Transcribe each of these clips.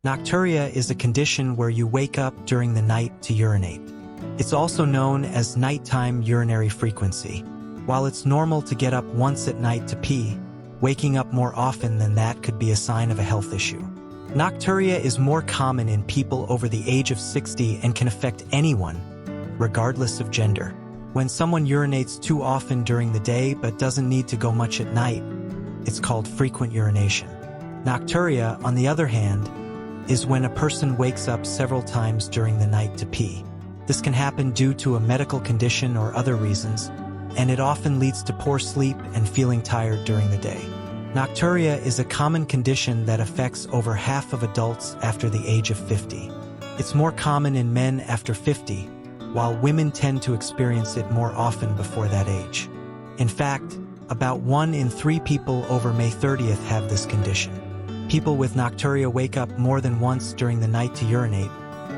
Nocturia is a condition where you wake up during the night to urinate. It's also known as nighttime urinary frequency. While it's normal to get up once at night to pee, waking up more often than that could be a sign of a health issue. Nocturia is more common in people over the age of 60 and can affect anyone, regardless of gender. When someone urinates too often during the day but doesn't need to go much at night, it's called frequent urination. Nocturia, on the other hand, is when a person wakes up several times during the night to pee. This can happen due to a medical condition or other reasons, and it often leads to poor sleep and feeling tired during the day. Nocturia is a common condition that affects over half of adults after the age of 50. It's more common in men after 50, while women tend to experience it more often before that age. In fact, about 1 in 3 people over May 30th have this condition. People with nocturia wake up more than once during the night to urinate,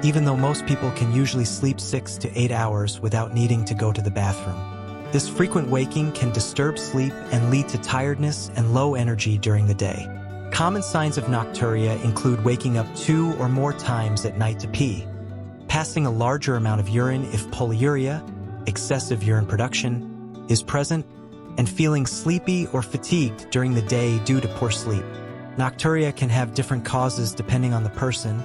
even though most people can usually sleep 6 to 8 hours without needing to go to the bathroom. This frequent waking can disturb sleep and lead to tiredness and low energy during the day. Common signs of nocturia include waking up 2 or more times at night to pee, passing a larger amount of urine if polyuria, excessive urine production, is present, and feeling sleepy or fatigued during the day due to poor sleep. Nocturia can have different causes depending on the person,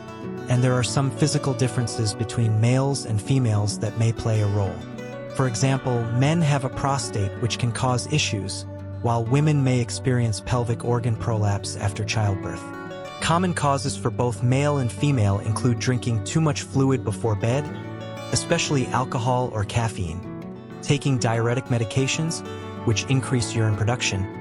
and there are some physical differences between males and females that may play a role. For example, men have a prostate which can cause issues, while women may experience pelvic organ prolapse after childbirth. Common causes for both male and female include drinking too much fluid before bed, especially alcohol or caffeine, taking diuretic medications, which increase urine production,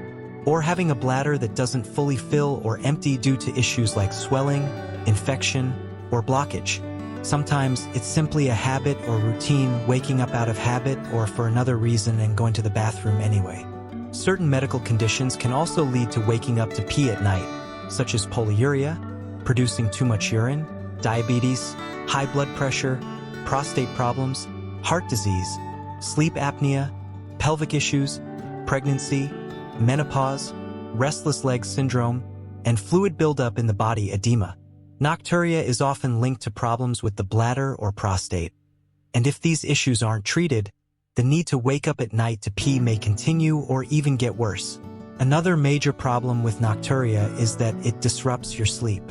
or having a bladder that doesn't fully fill or empty due to issues like swelling, infection, or blockage. Sometimes it's simply a habit or routine, waking up out of habit or for another reason and going to the bathroom anyway. Certain medical conditions can also lead to waking up to pee at night, such as polyuria, producing too much urine, diabetes, high blood pressure, prostate problems, heart disease, sleep apnea, pelvic issues, pregnancy, menopause, restless leg syndrome, and fluid buildup in the body edema. Nocturia is often linked to problems with the bladder or prostate, and if these issues aren't treated, the need to wake up at night to pee may continue or even get worse. Another major problem with nocturia is that it disrupts your sleep.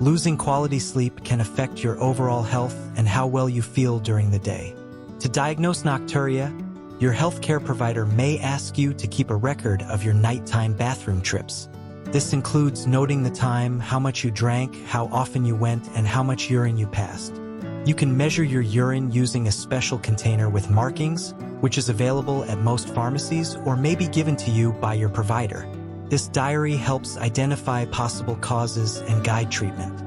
Losing quality sleep can affect your overall health and how well you feel during the day. To diagnose nocturia, your healthcare provider may ask you to keep a record of your nighttime bathroom trips. This includes noting the time, how much you drank, how often you went, and how much urine you passed. You can measure your urine using a special container with markings, which is available at most pharmacies or may be given to you by your provider. This diary helps identify possible causes and guide treatment.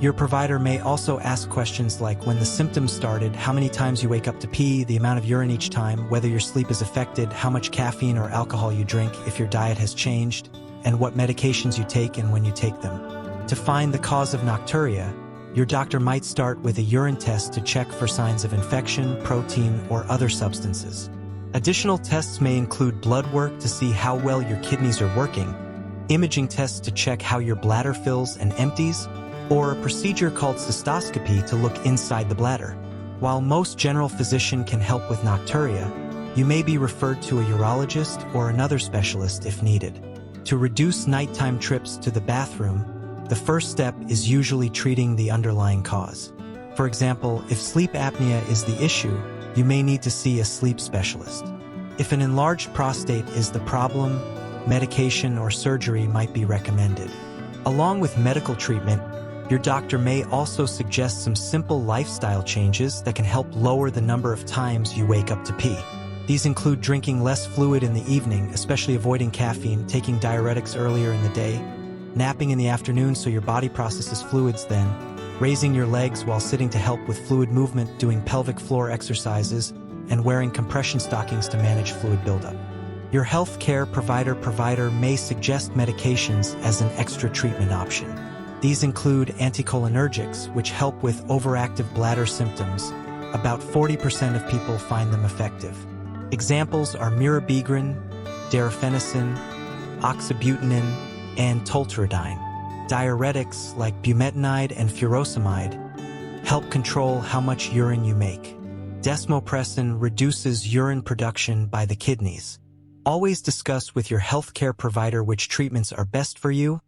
Your provider may also ask questions like when the symptoms started, how many times you wake up to pee, the amount of urine each time, whether your sleep is affected, how much caffeine or alcohol you drink, if your diet has changed, and what medications you take and when you take them. To find the cause of nocturia, your doctor might start with a urine test to check for signs of infection, protein, or other substances. Additional tests may include blood work to see how well your kidneys are working, imaging tests to check how your bladder fills and empties, or a procedure called cystoscopy to look inside the bladder. While most general physician can help with nocturia, you may be referred to a urologist or another specialist if needed. To reduce nighttime trips to the bathroom, the first step is usually treating the underlying cause. For example, if sleep apnea is the issue, you may need to see a sleep specialist. If an enlarged prostate is the problem, medication or surgery might be recommended. Along with medical treatment, your doctor may also suggest some simple lifestyle changes that can help lower the number of times you wake up to pee. These include drinking less fluid in the evening, especially avoiding caffeine, taking diuretics earlier in the day, napping in the afternoon so your body processes fluids then, raising your legs while sitting to help with fluid movement, doing pelvic floor exercises, and wearing compression stockings to manage fluid buildup. Your healthcare provider may suggest medications as an extra treatment option. These include anticholinergics, which help with overactive bladder symptoms. About 40% of people find them effective. Examples are mirabegron, darafenicin, oxybutynin, and tolterodine. Diuretics like bumetanide and furosemide help control how much urine you make. Desmopressin reduces urine production by the kidneys. Always discuss with your healthcare provider which treatments are best for you,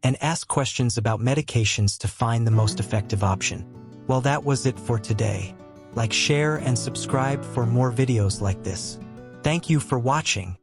and ask questions about medications to find the most effective option. Well, that was it for today. Like, share, and subscribe for more videos like this. Thank you for watching.